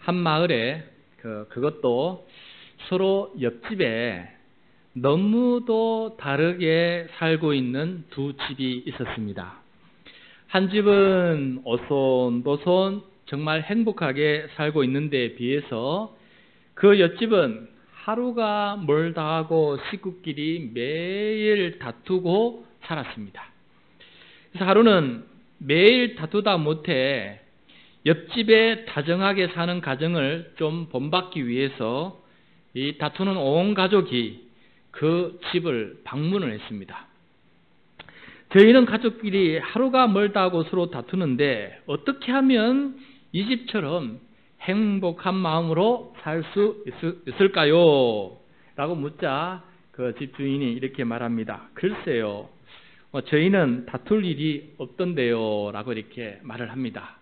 한 마을에 그것도 서로 옆집에 너무도 다르게 살고 있는 두 집이 있었습니다. 한 집은 오손도손 정말 행복하게 살고 있는 데 비해서 그 옆집은 하루가 멀다 하고 식구끼리 매일 다투고 살았습니다. 그래서 하루는 매일 다투다 못해 옆집에 다정하게 사는 가정을 좀 본받기 위해서 이 다투는 온 가족이 그 집을 방문을 했습니다. 저희는 가족끼리 하루가 멀다고 서로 다투는데 어떻게 하면 이 집처럼 행복한 마음으로 살 수 있을까요? 라고 묻자 그 집 주인이 이렇게 말합니다. 글쎄요, 저희는 다툴 일이 없던데요 라고 이렇게 말을 합니다.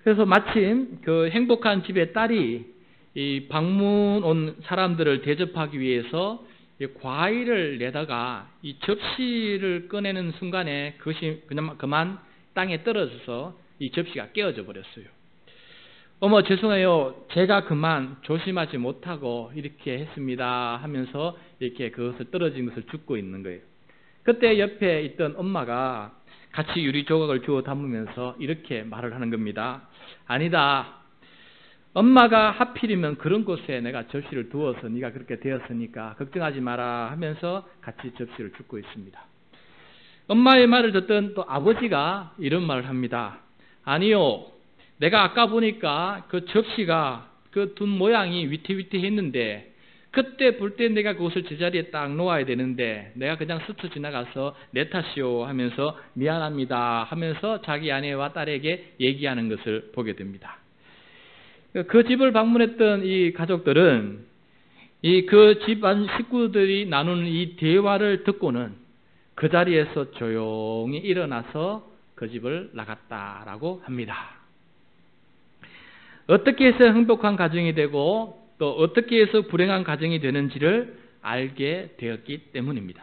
그래서 마침 그 행복한 집의 딸이 이 방문 온 사람들을 대접하기 위해서 과일을 내다가 이 접시를 꺼내는 순간에 그것이 그만 땅에 떨어져서 이 접시가 깨어져 버렸어요. 어머 죄송해요, 제가 그만 조심하지 못하고 이렇게 했습니다 하면서 이렇게 그것을 떨어진 것을 줍고 있는 거예요. 그때 옆에 있던 엄마가 같이 유리 조각을 주워 담으면서 이렇게 말을 하는 겁니다. 아니다, 엄마가 하필이면 그런 곳에 내가 접시를 두어서 네가 그렇게 되었으니까 걱정하지 마라 하면서 같이 접시를 줍고 있습니다. 엄마의 말을 듣던 또 아버지가 이런 말을 합니다. 아니요, 내가 아까 보니까 그 접시가 그 둔 모양이 위태위태했는데 그때 볼 때 내가 그것을 제자리에 딱 놓아야 되는데 내가 그냥 스쳐 지나가서 내 탓이요 하면서 미안합니다 하면서 자기 아내와 딸에게 얘기하는 것을 보게 됩니다. 그 집을 방문했던 이 가족들은 이 그 집안 식구들이 나누는 이 대화를 듣고는 그 자리에서 조용히 일어나서 그 집을 나갔다라고 합니다. 어떻게 해서 행복한 가정이 되고 또 어떻게 해서 불행한 가정이 되는지를 알게 되었기 때문입니다.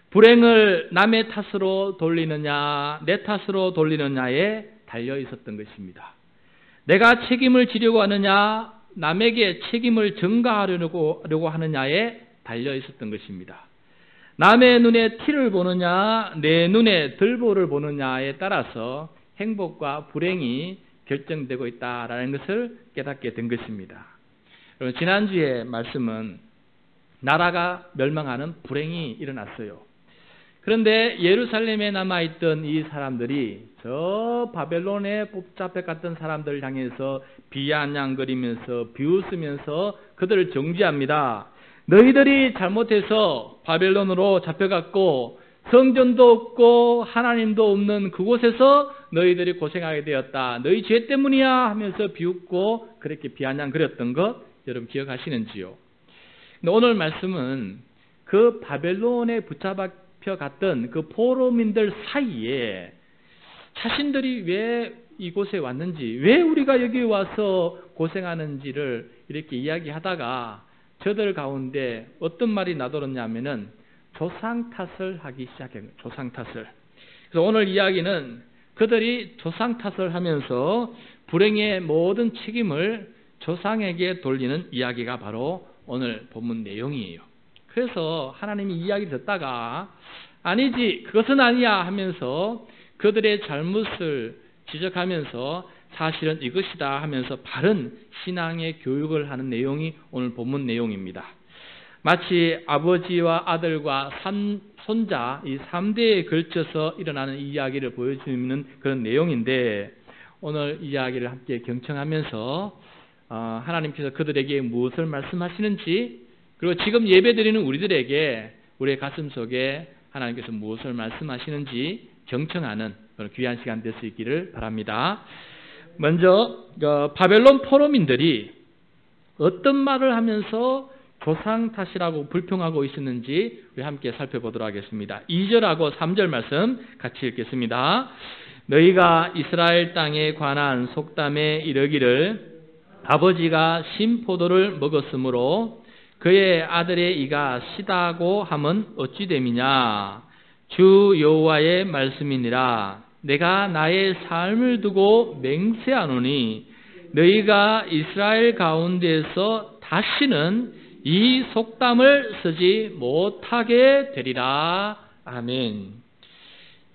불행을 남의 탓으로 돌리느냐 내 탓으로 돌리느냐에 달려 있었던 것입니다. 내가 책임을 지려고 하느냐 남에게 책임을 전가하려고 하느냐에 달려 있었던 것입니다. 남의 눈에 티를 보느냐 내 눈에 들보를 보느냐에 따라서 행복과 불행이 결정되고 있다라는 것을 깨닫게 된 것입니다. 여러분, 지난주에 말씀은 나라가 멸망하는 불행이 일어났어요. 그런데 예루살렘에 남아있던 이 사람들이 저 바벨론에 잡혀갔던 사람들을 향해서 비아냥거리면서 비웃으면서 그들을 정죄합니다. 너희들이 잘못해서 바벨론으로 잡혀갔고 성전도 없고 하나님도 없는 그곳에서 너희들이 고생하게 되었다. 너희 죄 때문이야 하면서 비웃고 그렇게 비아냥거렸던 것 여러분 기억하시는지요? 오늘 말씀은 그 바벨론에 붙잡혀 갔던 그 포로민들 사이에 자신들이 왜 이곳에 왔는지, 왜 우리가 여기 와서 고생하는지를 이렇게 이야기하다가 저들 가운데 어떤 말이 나돌았냐면은 조상 탓을 하기 시작해요. 조상 탓을. 그래서 오늘 이야기는 그들이 조상 탓을 하면서 불행의 모든 책임을 조상에게 돌리는 이야기가 바로 오늘 본문 내용이에요. 그래서 하나님이 이야기를 듣다가 아니지 그것은 아니야 하면서 그들의 잘못을 지적하면서 사실은 이것이다 하면서 바른 신앙의 교육을 하는 내용이 오늘 본문 내용입니다. 마치 아버지와 아들과 손자 이 3대에 걸쳐서 일어나는 이야기를 보여주는 그런 내용인데 오늘 이야기를 함께 경청하면서 하나님께서 그들에게 무엇을 말씀하시는지 그리고 지금 예배드리는 우리들에게 우리의 가슴 속에 하나님께서 무엇을 말씀하시는지 경청하는 그런 귀한 시간 될 수 있기를 바랍니다. 먼저 바벨론 포로민들이 어떤 말을 하면서 조상 탓이라고 불평하고 있었는지 우리 함께 살펴보도록 하겠습니다. 2절하고 3절 말씀 같이 읽겠습니다. 너희가 이스라엘 땅에 관한 속담에 이르기를 아버지가 신포도를 먹었으므로 그의 아들의 이가 시다고 함은 어찌 됨이냐. 주 여호와의 말씀이니라. 내가 나의 삶을 두고 맹세하노니 너희가 이스라엘 가운데에서 다시는 이 속담을 쓰지 못하게 되리라. 아멘.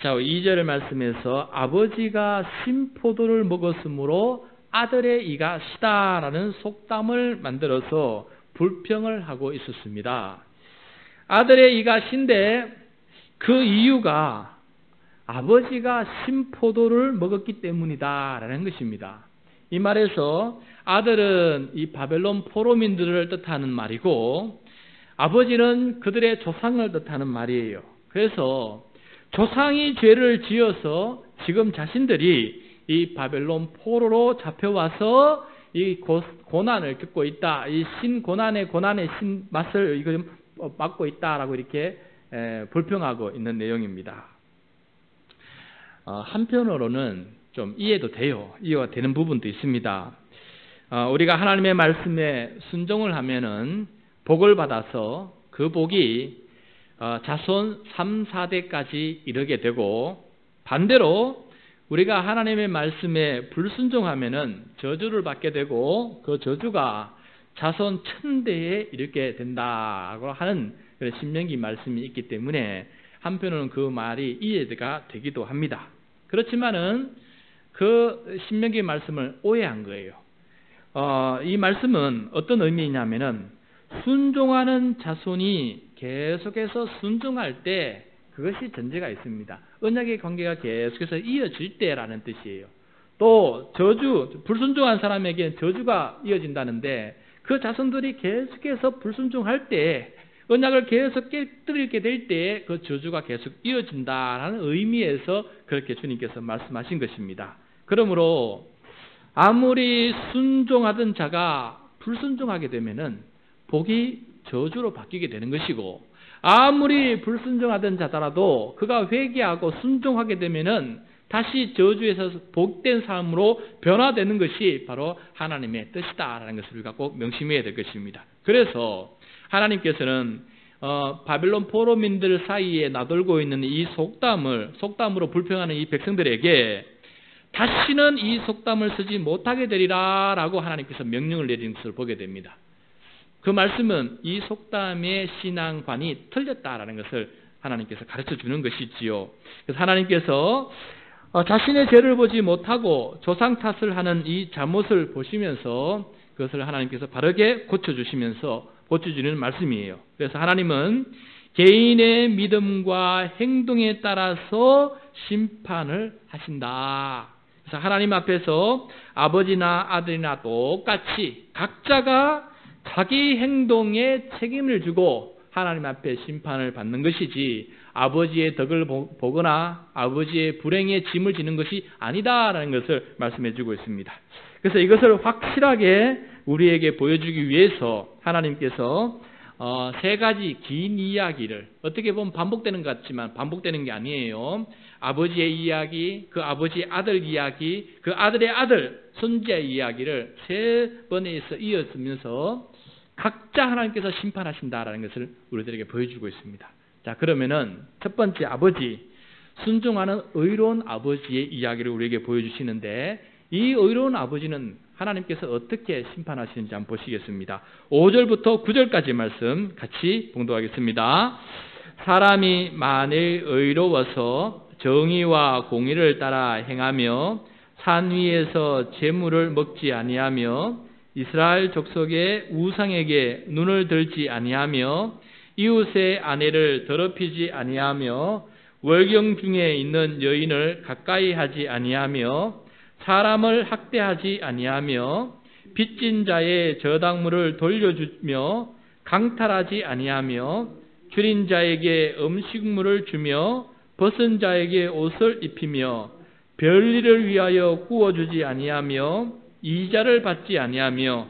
자, 2절 말씀에서 아버지가 신포도를 먹었으므로 아들의 이가 시다라는 속담을 만들어서 불평을 하고 있었습니다. 아들의 이가 신데 그 이유가 아버지가 신포도를 먹었기 때문이다라는 것입니다. 이 말에서 아들은 이 바벨론 포로민들을 뜻하는 말이고 아버지는 그들의 조상을 뜻하는 말이에요. 그래서 조상이 죄를 지어서 지금 자신들이 이 바벨론 포로로 잡혀와서 이 고난을 겪고 있다. 이 고난의 신맛을 이거 맡고 있다라고 이렇게 불평하고 있는 내용입니다. 한편으로는 좀 이해도 돼요. 이해가 되는 부분도 있습니다. 우리가 하나님의 말씀에 순종을 하면은 복을 받아서 그 복이 자손 3, 4대까지 이르게 되고 반대로 우리가 하나님의 말씀에 불순종하면은 저주를 받게 되고 그 저주가 자손 1000대에 이르게 된다고 하는 그런 신명기 말씀이 있기 때문에 한편으로는 그 말이 이해가 되기도 합니다. 그렇지만은 그 신명기 말씀을 오해한 거예요. 이 말씀은 어떤 의미냐면은 순종하는 자손이 계속해서 순종할 때 그것이 전제가 있습니다. 언약의 관계가 계속해서 이어질 때라는 뜻이에요. 또 불순종한 사람에게는 저주가 이어진다는데 그 자손들이 계속해서 불순종할 때 언약을 계속 깨뜨리게 될 때 그 저주가 계속 이어진다라는 의미에서 그렇게 주님께서 말씀하신 것입니다. 그러므로 아무리 순종하던 자가 불순종하게 되면은 복이 저주로 바뀌게 되는 것이고 아무리 불순종하던 자더라도 그가 회개하고 순종하게 되면은 다시 저주에서 복된 삶으로 변화되는 것이 바로 하나님의 뜻이다라는 것을 우리가 꼭 명심해야 될 것입니다. 그래서 하나님께서는 바빌론 포로민들 사이에 나돌고 있는 이 속담으로 불평하는 이 백성들에게 다시는 이 속담을 쓰지 못하게 되리라 라고 하나님께서 명령을 내린 것을 보게 됩니다. 그 말씀은 이 속담의 신앙관이 틀렸다라는 것을 하나님께서 가르쳐 주는 것이지요. 그래서 하나님께서 자신의 죄를 보지 못하고 조상 탓을 하는 이 잘못을 보시면서 그것을 하나님께서 바르게 고쳐주는 말씀이에요. 그래서 하나님은 개인의 믿음과 행동에 따라서 심판을 하신다. 그래서 하나님 앞에서 아버지나 아들이나 똑같이 각자가 자기 행동에 책임을 지고 하나님 앞에 심판을 받는 것이지 아버지의 덕을 보거나 아버지의 불행의 짐을 지는 것이 아니다라는 것을 말씀해 주고 있습니다. 그래서 이것을 확실하게 우리에게 보여주기 위해서 하나님께서 3가지 긴 이야기를 어떻게 보면 반복되는 것 같지만 반복되는 게 아니에요. 아버지의 이야기, 그 아버지의 아들 이야기, 그 아들의 아들, 손자의 이야기를 3번에서 이어지면서 각자 하나님께서 심판하신다라는 것을 우리들에게 보여주고 있습니다. 자, 그러면은 첫 번째 아버지, 순종하는 의로운 아버지의 이야기를 우리에게 보여주시는데 이 의로운 아버지는 하나님께서 어떻게 심판하시는지 한번 보시겠습니다. 5절부터 9절까지 말씀 같이 봉독하겠습니다. 사람이 만일 의로워서 정의와 공의를 따라 행하며 산 위에서 재물을 먹지 아니하며 이스라엘 족속의 우상에게 눈을 들지 아니하며 이웃의 아내를 더럽히지 아니하며 월경 중에 있는 여인을 가까이 하지 아니하며 사람을 학대하지 아니하며 빚진 자의 저당물을 돌려주며 강탈하지 아니하며 줄인 자에게 음식물을 주며 벗은 자에게 옷을 입히며 별일을 위하여 구워주지 아니하며 이자를 받지 아니하며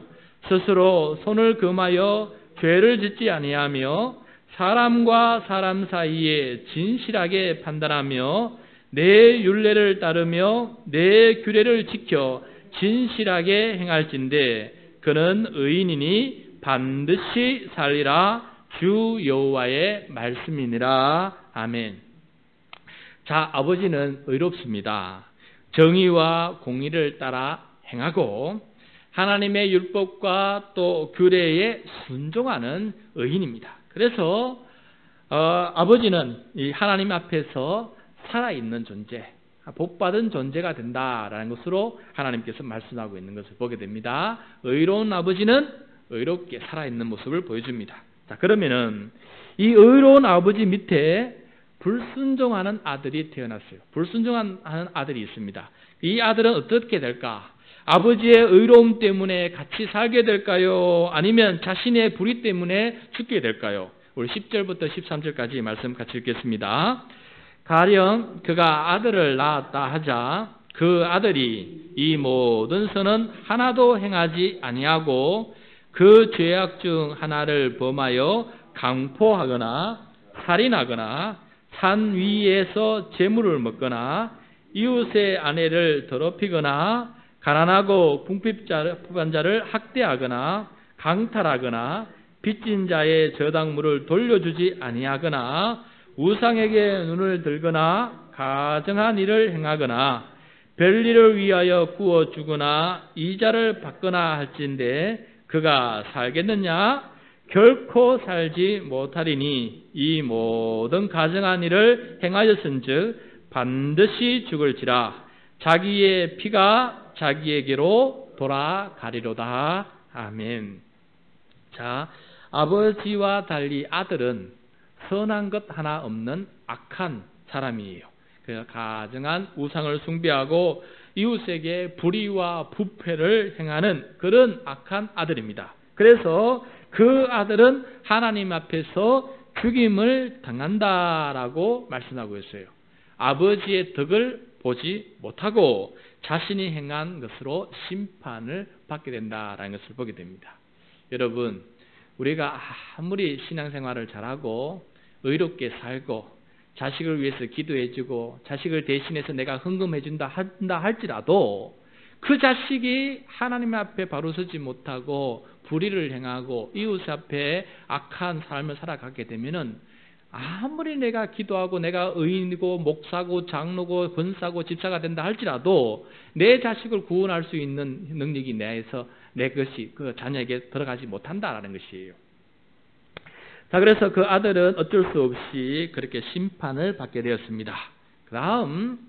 스스로 손을 금하여 죄를 짓지 아니하며 사람과 사람 사이에 진실하게 판단하며 내 율례를 따르며 내 규례를 지켜 진실하게 행할진대 그는 의인이니 반드시 살리라. 주 여호와의 말씀이니라. 아멘. 자, 아버지는 의롭습니다. 정의와 공의를 따라 행하고 하나님의 율법과 또 규례에 순종하는 의인입니다. 그래서 아버지는 이 하나님 앞에서 살아있는 존재, 복받은 존재가 된다라는 것으로 하나님께서 말씀하고 있는 것을 보게 됩니다. 의로운 아버지는 의롭게 살아있는 모습을 보여줍니다. 자, 그러면은 이 의로운 아버지 밑에 불순종하는 아들이 태어났어요. 불순종하는 아들이 있습니다. 이 아들은 어떻게 될까? 아버지의 의로움 때문에 같이 살게 될까요? 아니면 자신의 불의 때문에 죽게 될까요? 우리 10절부터 13절까지 말씀 같이 읽겠습니다. 가령 그가 아들을 낳았다 하자 그 아들이 이 모든 선은 하나도 행하지 아니하고 그 죄악 중 하나를 범하여 강포하거나 살인하거나 산 위에서 재물을 먹거나 이웃의 아내를 더럽히거나 가난하고 궁핍한 자를 학대하거나 강탈하거나 빚진 자의 저당물을 돌려주지 아니하거나 우상에게 눈을 들거나 가증한 일을 행하거나 별일을 위하여 구워주거나 이자를 받거나 할진대 그가 살겠느냐? 결코 살지 못하리니 이 모든 가증한 일을 행하였은즉 반드시 죽을지라. 자기의 피가 자기에게로 돌아가리로다. 아멘. 자, 아버지와 달리 아들은 선한 것 하나 없는 악한 사람이에요. 그 가증한 우상을 숭배하고 이웃에게 불의와 부패를 행하는 그런 악한 아들입니다. 그래서 그 아들은 하나님 앞에서 죽임을 당한다라고 말씀하고 있어요. 아버지의 덕을 보지 못하고 자신이 행한 것으로 심판을 받게 된다라는 것을 보게 됩니다. 여러분, 우리가 아무리 신앙생활을 잘하고 의롭게 살고 자식을 위해서 기도해주고 자식을 대신해서 내가 헌금해준다 할지라도 그 자식이 하나님 앞에 바로 서지 못하고 불의를 행하고 이웃 앞에 악한 삶을 살아가게 되면은 아무리 내가 기도하고 내가 의인이고 목사고 장로고 권사고 집사가 된다 할지라도 내 자식을 구원할 수 있는 능력이 내에서 내 것이 그 자녀에게 들어가지 못한다라는 것이에요. 자, 그래서 그 아들은 어쩔 수 없이 그렇게 심판을 받게 되었습니다. 그 다음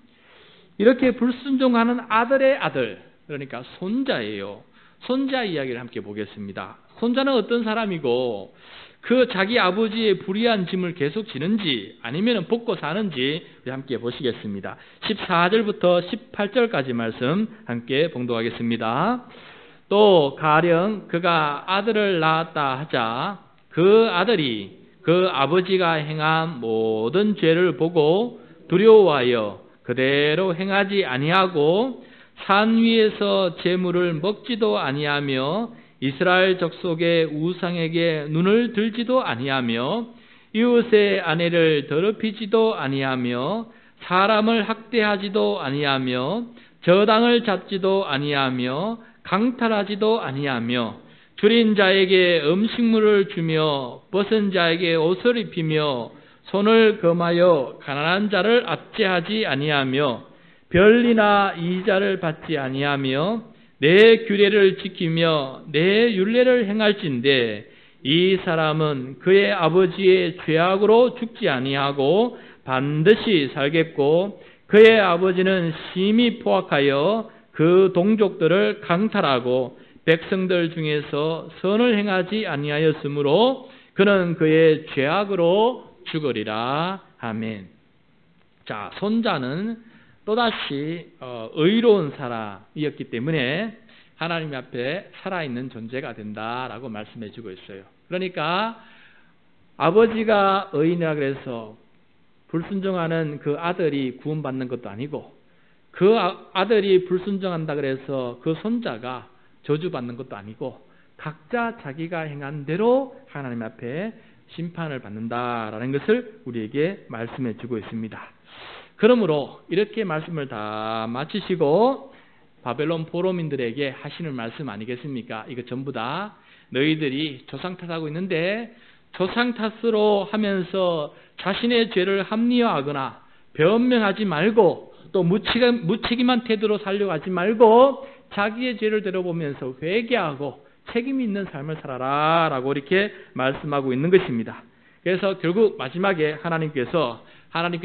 이렇게 불순종하는 아들의 아들, 그러니까 손자예요. 손자 이야기를 함께 보겠습니다. 손자는 어떤 사람이고 그 자기 아버지의 불의한 짐을 계속 지는지 아니면 벗고 사는지 함께 보시겠습니다. 14절부터 18절까지 말씀 함께 봉독하겠습니다. 또 가령 그가 아들을 낳았다 하자 그 아들이 그 아버지가 행한 모든 죄를 보고 두려워하여 그대로 행하지 아니하고 산 위에서 재물을 먹지도 아니하며 이스라엘 족속의 우상에게 눈을 들지도 아니하며 이웃의 아내를 더럽히지도 아니하며 사람을 학대하지도 아니하며 저당을 잡지도 아니하며 강탈하지도 아니하며 줄인 자에게 음식물을 주며 벗은 자에게 옷을 입히며 손을 금하여 가난한 자를 압제하지 아니하며 별리나 이자를 받지 아니하며 내 규례를 지키며 내 율례를 행할진대 이 사람은 그의 아버지의 죄악으로 죽지 아니하고 반드시 살겠고 그의 아버지는 심히 포악하여 그 동족들을 강탈하고 백성들 중에서 선을 행하지 아니하였으므로 그는 그의 죄악으로 죽으리라. 아멘. 자, 손자는 또다시 의로운 사람이었기 때문에 하나님 앞에 살아있는 존재가 된다라고 말씀해 주고 있어요. 그러니까 아버지가 의인이라 그래서 불순종하는 그 아들이 구원받는 것도 아니고 그 아들이 불순종한다 그래서 그 손자가 저주받는 것도 아니고 각자 자기가 행한 대로 하나님 앞에 심판을 받는다라는 것을 우리에게 말씀해 주고 있습니다. 그러므로 이렇게 말씀을 다 마치시고 바벨론 포로민들에게 하시는 말씀 아니겠습니까? 이거 전부 다 너희들이 조상 탓하고 있는데 조상 탓으로 하면서 자신의 죄를 합리화하거나 변명하지 말고 또 무책임한 태도로 살려고 하지 말고 자기의 죄를 들어보면서 회개하고 책임이 있는 삶을 살아라 라고 이렇게 말씀하고 있는 것입니다. 그래서 결국 마지막에 하나님께서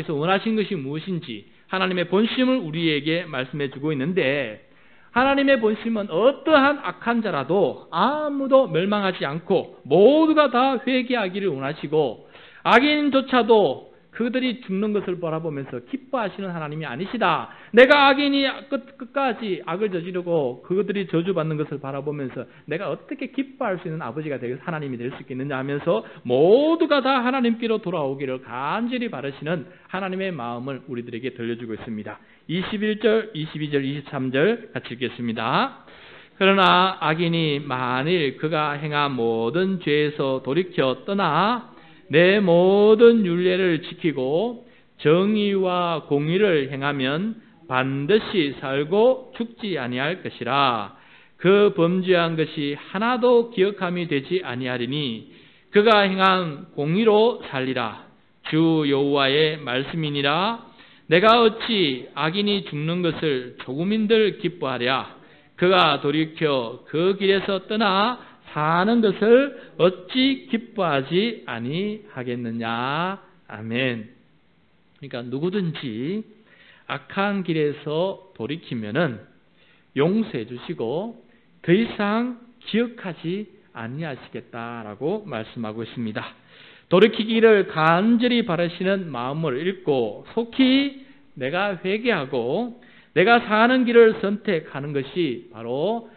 원하신 것이 무엇인지 하나님의 본심을 우리에게 말씀해 주고 있는데, 하나님의 본심은 어떠한 악한 자라도 아무도 멸망하지 않고 모두가 다 회개하기를 원하시고, 악인조차도 그들이 죽는 것을 바라보면서 기뻐하시는 하나님이 아니시다. 내가 악인이 끝까지 악을 저지르고 그들이 저주받는 것을 바라보면서 내가 어떻게 기뻐할 수 있는 아버지가 되겠, 하나님이 될 수 있겠느냐 하면서 모두가 다 하나님께로 돌아오기를 간절히 바라시는 하나님의 마음을 우리들에게 들려주고 있습니다. 21절, 22절, 23절 같이 읽겠습니다. 그러나 악인이 만일 그가 행한 모든 죄에서 돌이켜 떠나 내 모든 율례를 지키고 정의와 공의를 행하면 반드시 살고 죽지 아니할 것이라. 그 범죄한 것이 하나도 기억함이 되지 아니하리니 그가 행한 공의로 살리라. 주 여호와의 말씀이니라. 내가 어찌 악인이 죽는 것을 조금인들 기뻐하랴. 그가 돌이켜 그 길에서 떠나 사는 것을 어찌 기뻐하지 아니하겠느냐. 아멘. 그러니까 누구든지 악한 길에서 돌이키면은 용서해 주시고 더 이상 기억하지 아니하시겠다라고 말씀하고 있습니다. 돌이키기를 간절히 바라시는 마음을 읽고 속히 내가 회개하고 내가 사는 길을 선택하는 것이 바로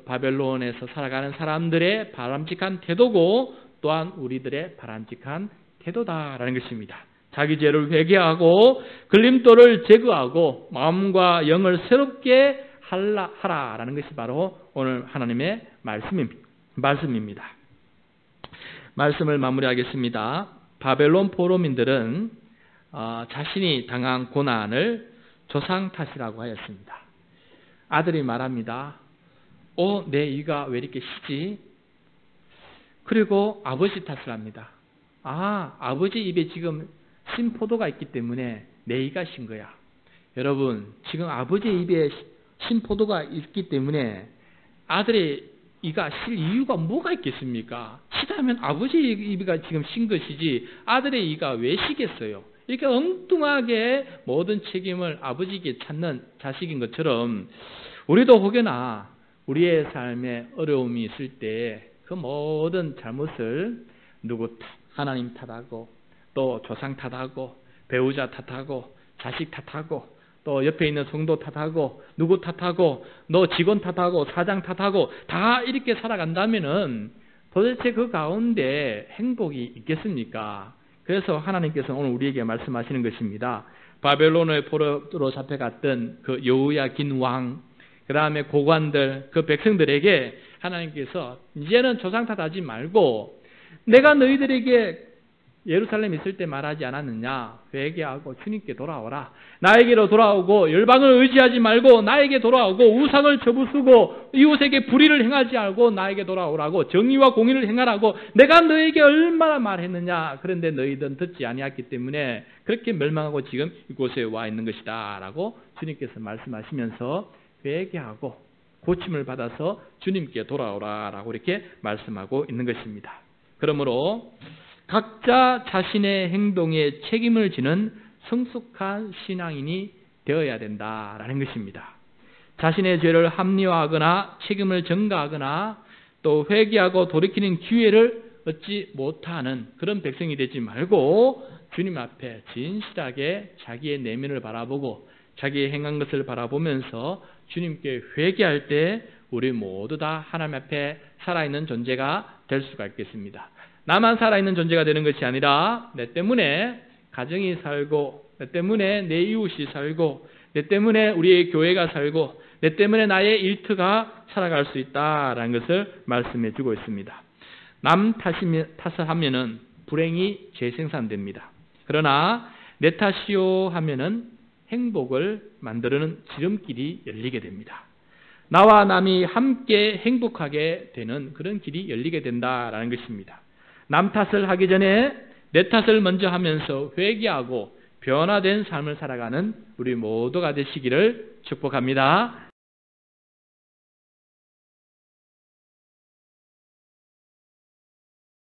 바벨론에서 살아가는 사람들의 바람직한 태도고 또한 우리들의 바람직한 태도다라는 것입니다. 자기 죄를 회개하고 걸림돌을 제거하고 마음과 영을 새롭게 하라라는 것이 바로 오늘 하나님의 말씀입니다. 말씀을 마무리하겠습니다. 바벨론 포로민들은 자신이 당한 고난을 조상 탓이라고 하였습니다. 아들이 말합니다. 내 이가 왜 이렇게 시지? 그리고 아버지 탓을 합니다. 아버지 입에 지금 신 포도가 있기 때문에 내 이가 신 거야. 여러분, 지금 아버지 입에 신 포도가 있기 때문에 아들의 이가 실 이유가 뭐가 있겠습니까? 시다면 아버지 이가 지금 신 것이지 아들의 이가 왜 시겠어요? 이렇게 엉뚱하게 모든 책임을 아버지에게 찾는 자식인 것처럼 우리도 혹여나 우리의 삶에 어려움이 있을 때 그 모든 잘못을 누구 탓, 하나님 탓하고 또 조상 탓하고 배우자 탓하고 자식 탓하고 또 옆에 있는 성도 탓하고 누구 탓하고 너 직원 탓하고 사장 탓하고 다 이렇게 살아간다면은 도대체 그 가운데 행복이 있겠습니까? 그래서 하나님께서 오늘 우리에게 말씀하시는 것입니다. 바벨론의 포로로 잡혀갔던 그 여호야긴 왕, 그 다음에 고관들, 그 백성들에게 하나님께서 이제는 조상 탓하지 말고 내가 너희들에게 예루살렘에 있을 때 말하지 않았느냐? 회개하고 주님께 돌아오라. 나에게로 돌아오고 열방을 의지하지 말고 나에게 돌아오고 우상을 접으시고 이웃에게 불의를 행하지 말고 나에게 돌아오라고 정의와 공의를 행하라고 내가 너에게 얼마나 말했느냐? 그런데 너희들은 듣지 아니했기 때문에 그렇게 멸망하고 지금 이곳에 와 있는 것이다 라고 주님께서 말씀하시면서 회개하고 고침을 받아서 주님께 돌아오라 라고 이렇게 말씀하고 있는 것입니다. 그러므로 각자 자신의 행동에 책임을 지는 성숙한 신앙인이 되어야 된다라는 것입니다. 자신의 죄를 합리화하거나 책임을 전가하거나 또 회개하고 돌이키는 기회를 얻지 못하는 그런 백성이 되지 말고 주님 앞에 진실하게 자기의 내면을 바라보고 자기의 행한 것을 바라보면서 주님께 회개할 때 우리 모두 다 하나님 앞에 살아있는 존재가 될 수가 있겠습니다. 나만 살아있는 존재가 되는 것이 아니라 내 때문에 가정이 살고 내 때문에 내 이웃이 살고 내 때문에 우리의 교회가 살고 내 때문에 나의 일터가 살아갈 수 있다라는 것을 말씀해 주고 있습니다. 남 탓을 하면은 불행이 재생산됩니다. 그러나 내 탓이요 하면은 행복을 만드는 지름길이 열리게 됩니다. 나와 남이 함께 행복하게 되는 그런 길이 열리게 된다라는 것입니다. 남 탓을 하기 전에 내 탓을 먼저 하면서 회개하고 변화된 삶을 살아가는 우리 모두가 되시기를 축복합니다.